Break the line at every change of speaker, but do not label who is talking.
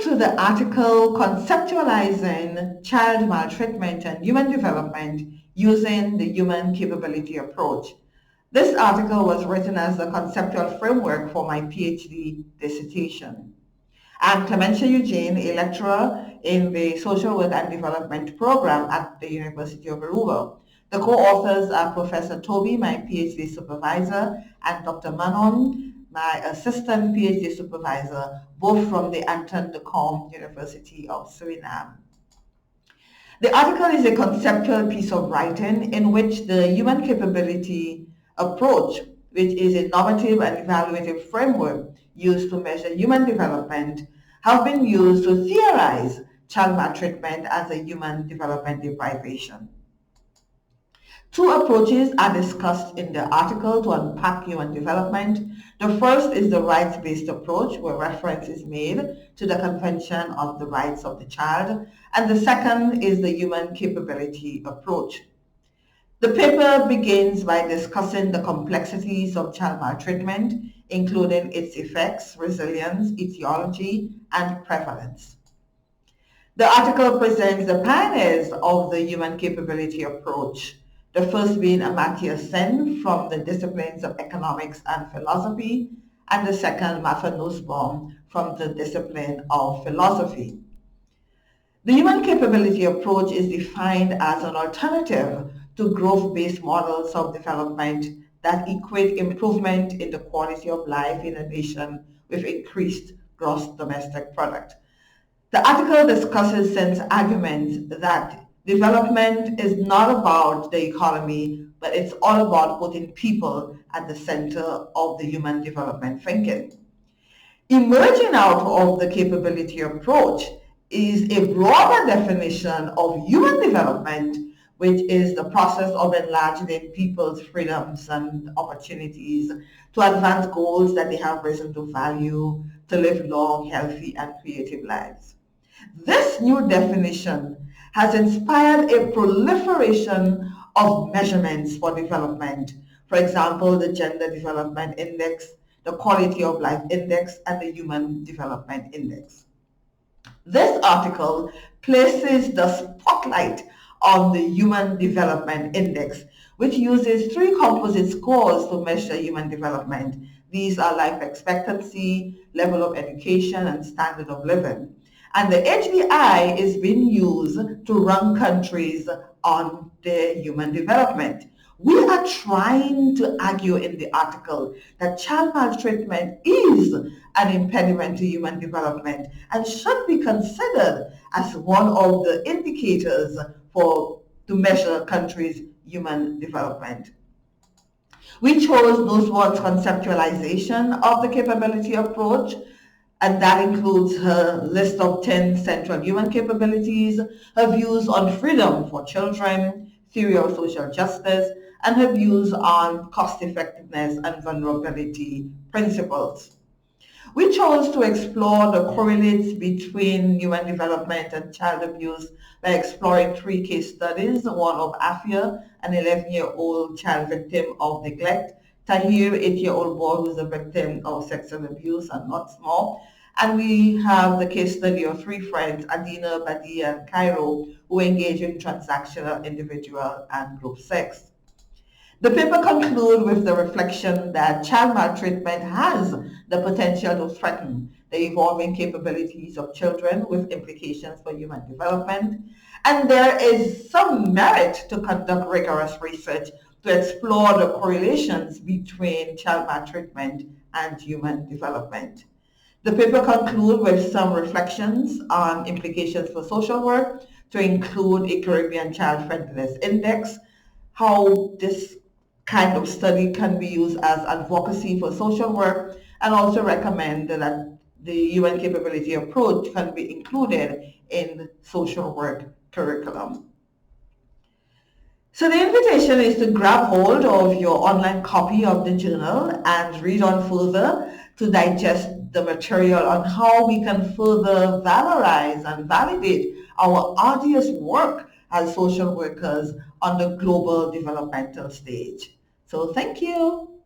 to the article Conceptualizing Child Maltreatment and Human Development Using the Human Capability Approach. This article was written as a conceptual framework for my PhD dissertation. I'm Clementia Eugene, a lecturer in the Social Work and Development program at the University of Aruba. The co-authors are Professor Toby, my PhD supervisor, and Dr. Manon, my assistant PhD supervisor, both from the Anton de Kom University of Suriname. The article is a conceptual piece of writing in which the human capability approach, which is a normative and evaluative framework used to measure human development, have been used to theorize child maltreatment as a human development deprivation. Two approaches are discussed in the article to unpack human development. The first is the rights-based approach, where reference is made to the Convention on the Rights of the Child, and the second is the human capability approach. The paper begins by discussing the complexities of child maltreatment, including its effects, resilience, etiology, and prevalence. The article presents the pioneers of the human capability approach, the first being Amartya Sen from the disciplines of economics and philosophy, and the second Martha Nussbaum from the discipline of philosophy. The human capability approach is defined as an alternative to growth-based models of development that equate improvement in the quality of life in a nation with increased gross domestic product. The article discusses Sen's argument that development is not about the economy, but it's all about putting people at the center of the human development thinking. Emerging out of the capability approach is a broader definition of human development, which is the process of enlarging people's freedoms and opportunities to advance goals that they have risen to value, to live long, healthy, and creative lives. This new definition has inspired a proliferation of measurements for development. For example, the Gender Development Index, the Quality of Life Index, and the Human Development Index. This article places the spotlight on the Human Development Index, which uses three composite scores to measure human development. These are life expectancy, level of education, and standard of living. And the HDI is being used to rank countries on their human development. We are trying to argue in the article that child maltreatment is an impediment to human development and should be considered as one of the indicators to measure countries' human development. We chose Nussbaum's conceptualization of the capability approach, and that includes her list of 10 central human capabilities, her views on freedom for children, theory of social justice, and her views on cost-effectiveness and vulnerability principles. We chose to explore the correlates between human development and child abuse by exploring three case studies, one of Afia, an 11-year-old child victim of neglect, Tahir, 8-year-old boy who's a victim of sexual abuse and not small. And we have the case study of three friends, Adina, Badia, and Cairo, who engage in transactional, individual, and group sex. The paper concludes with the reflection that child maltreatment has the potential to threaten the evolving capabilities of children with implications for human development. And there is some merit to conduct rigorous research to explore the correlations between child maltreatment and human development. The paper concludes with some reflections on implications for social work, to include a Caribbean Child Friendliness Index, how this kind of study can be used as advocacy for social work, and also recommend that the human capability approach can be included in social work curriculum. So the invitation is to grab hold of your online copy of the journal and read on further to digest the material on how we can further valorize and validate our arduous work as social workers on the global developmental stage. So thank you.